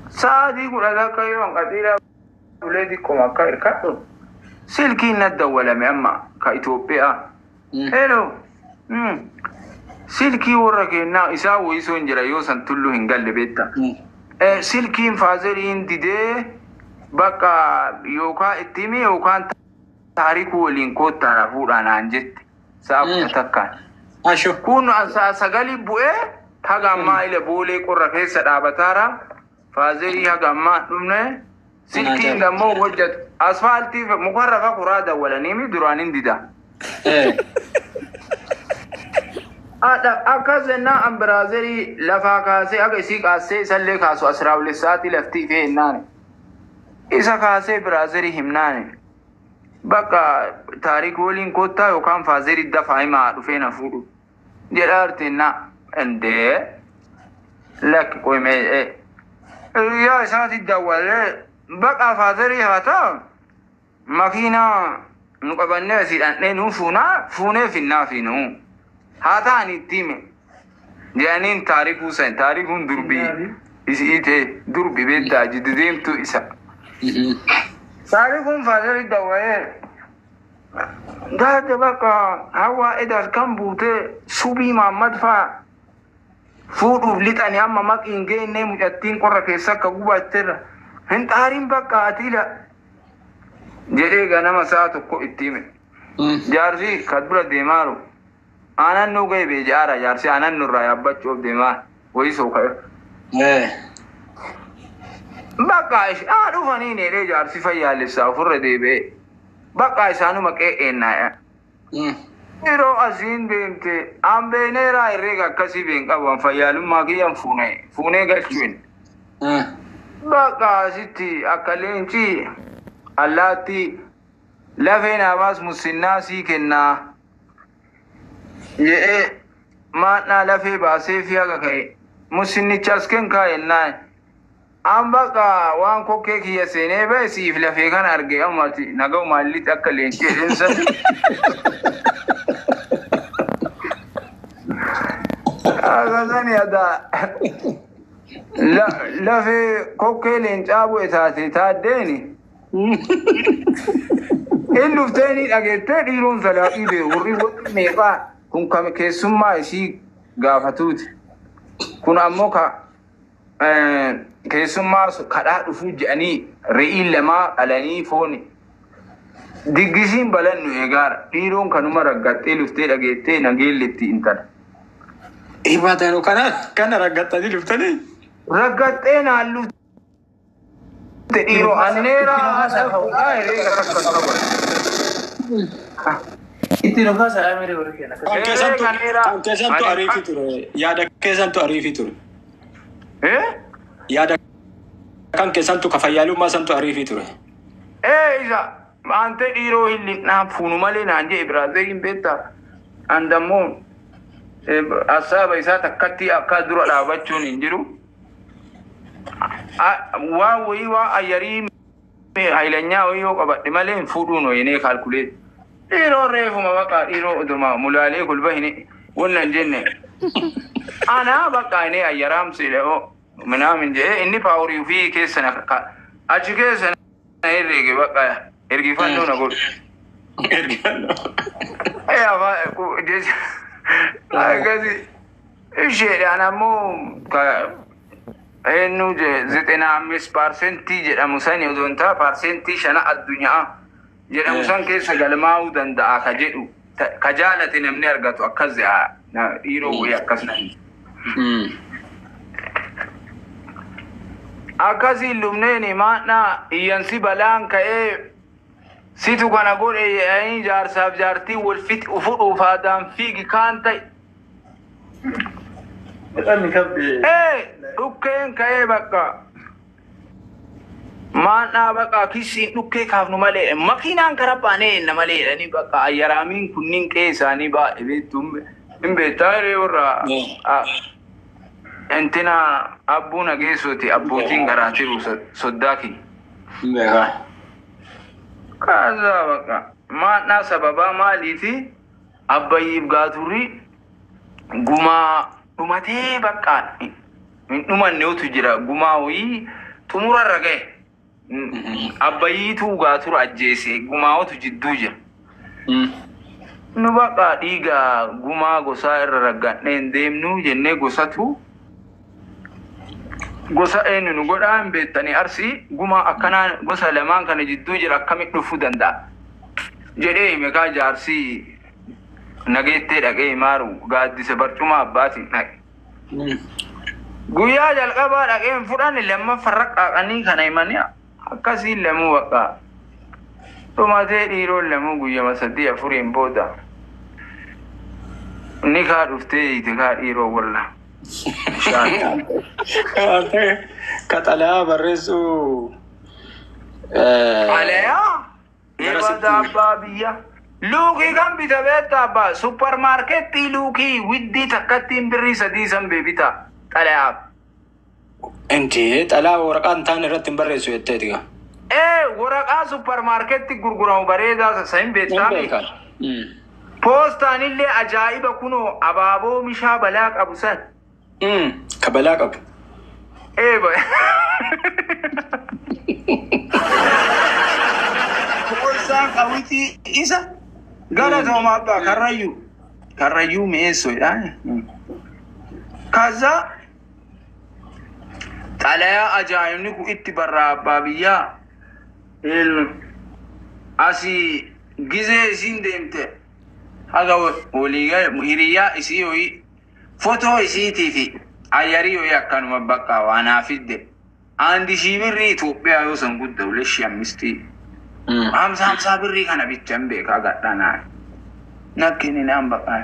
سادي قول هذا كيوم قديرة ولادكم أكاير كاتو سلكي ندى ولا مأما كإثيوبيا هلو سلكي ورقنا إساوي سونجرا يوسن تلو هنقل بيتا سلكي فازرين ديدي بقى يوكا اتمي يوكا تاريخ ولينكوت تعرفون أنا أنجت سأقول تكان أشوف كون سجالي بوئة هجمة إلى بولي كورة سدابتارا فازري هجمة دمنه سلكين دمو وجد أسفلتي مقرفة قرادة ولا نيمي درانين ديدا أكازنا أم برازيلي لفاكاسي أكسي كاسي سلك كاسو أسرع ولساتي لفتي في النان إذا كاسي برازيلي همناني بقى تاريخ ولين كوتا يوكان فازيري الدفاعي ما عرفين فورو جرارتنا عندي لك قومي يا ساتي الدولة بقى فازيري هاتا مكينة نقبلنا سيدان فونا في النافينو هاتا عن التيم جانين تاريخ حسين تاريخ دربي إسئته دربي بيتا جددين تو إسا تاريخ فازيري الدولة ده بقى هوا إذا كان بوته سوبي محمد فا فودو لتاني أما ماك إنجي نيم جاتين قرر كيسا كوبا ترى هن تارين بقى أتيلا جري غنا مساتو كو إتيمه جارسي كدبر ديمارو أنا نوجي بيجارا جارسي أنا نورا يبتشوف ديمار ويسو كير بقى إيش فني نيري جارسي فيا لسا فرد ديبه بقى إسانو مكة إنايا إيرو أزين بيمتى أم بينيرا إريكا كسي بينكا وانفيالو ماكي فوني غشوين بقى ستي أكلينتي اللاتي لفين أباس مسناسي كنا يئي ماتنا لفي باسي فيها كي مسني چاسكن كا إناي أم بقى وان كوكي كي سيني بيسي فلفي كان أرغي أمالتي نغو مالي أكلينتي إنسا أغزاني هذا لا في كوكي لينجابو إتاتي تاديني إنو فتاني أجيبتي ديرون سلاقي بي وري ميقا كن كم كيسوما إشي غافتوت كن أموكا كيسوما كدا دفوج أني رئي لما ألاني فوني ديجيسين بلن نويغار ديرون كنوما رغتي لفتي أجيبتي نجيل لتي انتر إيه باتانو كان رغتا دي لفتني رغتين علو تيرو أنيرا إتي نوكا سلام ميري وركينا كيسان تو عريفي توري يادا كيسان تو عريفي توري إيه يادا كان كيسان تو كفايالو ما سان تو عريفي توري إيه إذا أنت تيرو اللي نافونو مالي نانجي إبرازيل بيتا عندمون أصاب إذا تكتي أكادرو لابتشون إنجرو waa ayyarii haylanyaa yoo qabadhe malee fuudhuun wayinee kaalkuleet dhiiroo reefuma baqa dhiiroo uduma mulaalee kulbahini wannan jenne ana baqa ine ayyaraamsile o minaamin jee inni paawurii fi keessana achi keessana herreege baqa ergifannoo na godhu akkasi isheedhaan ammoo إنه زتنا مس بارسنتي جدا مساني ودونتا بارسنتي شنا الدنيا جدا مسان كيس قلما ودندا كجدو كجالة نمني أرجعتو أكزها نا إيرو ويا كسنا أكزي لمني ما نا ينسي بلان كأي سيتو كنا قول أي جار ساب جارتي والفت أفر وفادام فيك كانتي dhukkeen ka'ee bakka maannaa bakka kisiin dhukkee kaafnu malee makiinaan karaa baanee na malee jedhanii bakka ayyaraamiin kunniin qe'ee isaanii baay'ee beektuun hin beektaa yeroo irraa intina abbuun ageessooti abbootiin garaa jiru soddaa kee. Kaasaa bakka maannaa sababaa maaliiti abbayyiif gaaturri gumaa dhumatee baqqaan dhumanne utu jira gumaa wayii xumurarra ga'e. Abbayiitu gaatura ajjeese gumaa'otu jidduu jira. Nu bakka dhiiga gumaa gosaa irra ragganneen deemnu jennee gosatu gosa eenyu nu godhaan beektanii arsii gumaa akkanaan gosa lamaan kana jidduu jira akkamitti dhufuu danda'a jedhee hime kaa jaarsii nageettee dhaqee maaru gaaddisa barcuma abbaatiin dhaqe. Guyyaa jalqabaa dhaqeen fudhanne lammaffaa raqqaaqanii kana himanii akkasiin lamuu bakka dhumatee dhiiroon lamuu guyyama 3-4 booda ni kaa dhuftee hiite kaa dhiiroo walla. Kaxalaa barreessuu. Xalayaa? Eebada abbaa biyya. Luukii kan bita beektaa abbaa supparmaarkettii luukii widdii takkattiin birrii 3 beebita xalayaaf. Inti xalaa waraqaan taan irratti hin barreessu jetteeti gaa. Waraqaa supparmaarkettii gurguramu bareedaa sayin beektaami. Poostaan illee ajaa'iba kunoo abaaboo mishaa balaa qabu san. Ka balaa qabu. Poostaan qawwitii isa gara toomaa abbaa karrayyuu mi'eessoodhaan. Kaza xalayaa ajaa'ibni kun itti barraa abbaa biyyaa asii gizee isiin deemte haga waliigaa hiriyaa isii ho'i fotoo isiitii fi ayyarii ho'i akkanuma bakka waanaa fidde andi shiibirrii Itoophiyaa yoo san gudda uleshi ammistii 50 birrii kana bichan beekaa gadhanaa nakkini naan baqaa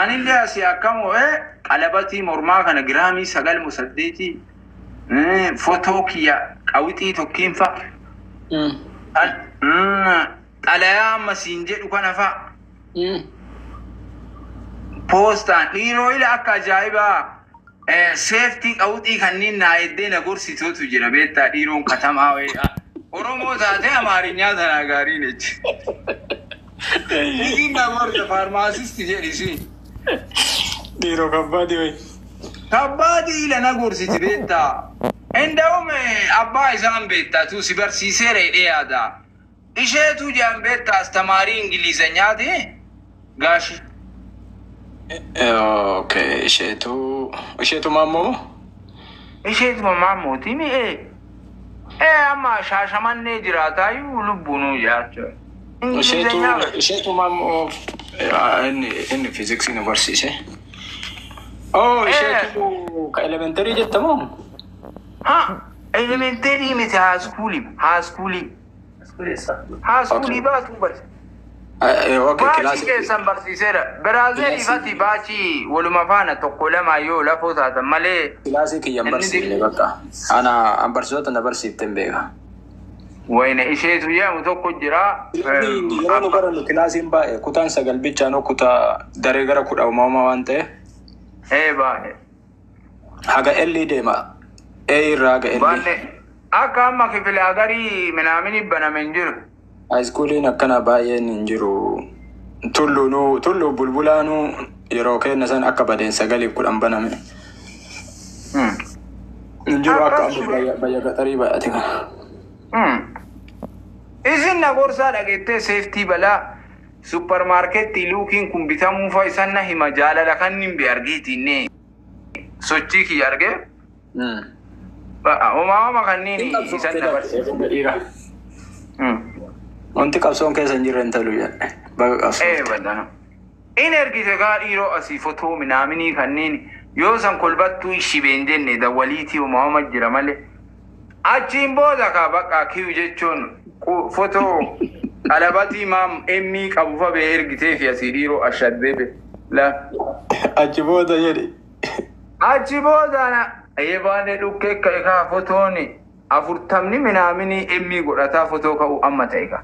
anillee asii akkamo qalabatii mormaa kana giraamii 9.8 fotoo kiyya qawwixii tokkiin fa xalayaa ammasiin jedhu kana fa poostaan dhiiroo ila akka ajaa'ibaa seeftii qawwixii kanniin naa eddee na gorsituutu jira beektaa dhiiroon katamaa wayii Oromoo taate Amaarinyaa tanaa gaariin jechi. Isin na gorsa faarmaasisti jedhisi. Dhiiroo kabbaadii wayii. Kabbaadii ila na gorsiti beektaa. Endaume abbaa isaan beektaa tu si barsiisee reedhee yaada. Isheetu jaan beektaa astamaarii Ingilizanyaati gaashi. Okay, isheetu maammoo? Isheetu maammooti mi'ee. Amma shaashamannee jiraataayyuu lubbuunuu jiraachuu. Isheetu maammoo inni fiiziksii nu barsiise. Isheetu ka elementarii jettamoo? Elementarii miti haaskuulii baatu barsiise. Baachii keessan barsiiseera. Biraazeel ifati baachii waluma faana tokko lama yoo lafoo taatan malee. Kilaasii kiyyan barsiifne bakka. Ana barsiisota na barsiiften beeka. Wayne isheetu jedhamu tokko jira. Yeroo nu barannu kilaasiin baay'ee kutaan 9 bichaan kutaa daree gara 10 uumamaa waan ta'e. Baay'ee. Haga L deema. Irraa haga L. Akka amma kifila agarii minaamini banamen jiru. Haayiskuuliin akkana baay'een hin jiru. Tulluu bulbulaanuu yeroo kenna san akka badeen 9-10 baname. Hin jiru akka bayya gaxarii baay'ate kana. Isin na gorsaa dhageettee seeftii balaa supparmaarkettii luukiin kun bitamuu fa isan na hima jaalala kan hin argiitinne sochii kiyya argee. Uumama kanniin isan na barsiisa. Wanti qabsoon keessa hin jirre hin talu jedhe. Baga qabsoon. Badana. In ergite gaa dhiiroo asii fotoo minaaminii kanniin yoo san kolbattuu shibeen jenne dawwaliitii uumama jira malee. Achiin booda kaa bakka kiyu jechuun fotoo qalabatii maam emmii qabu fa bee ergitee fi asii dhiiroo ashaddeebe. Achi booda jedhi. Achi booda eebaane dhukkee kaa fotooni 40 minaamini emmii godhataa fotoo ka'u amma ta'e kaa.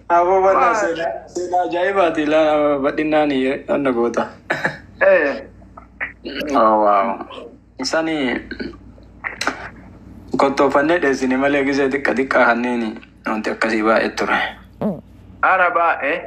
Abo bana sena ajaibaati la badinani anda goota. Oh wow. Isani kottoofanne dheessine malee gisee xiqqa xiqqaa kanneen wanti akkasii baay'ee ture. Ara baay'ee.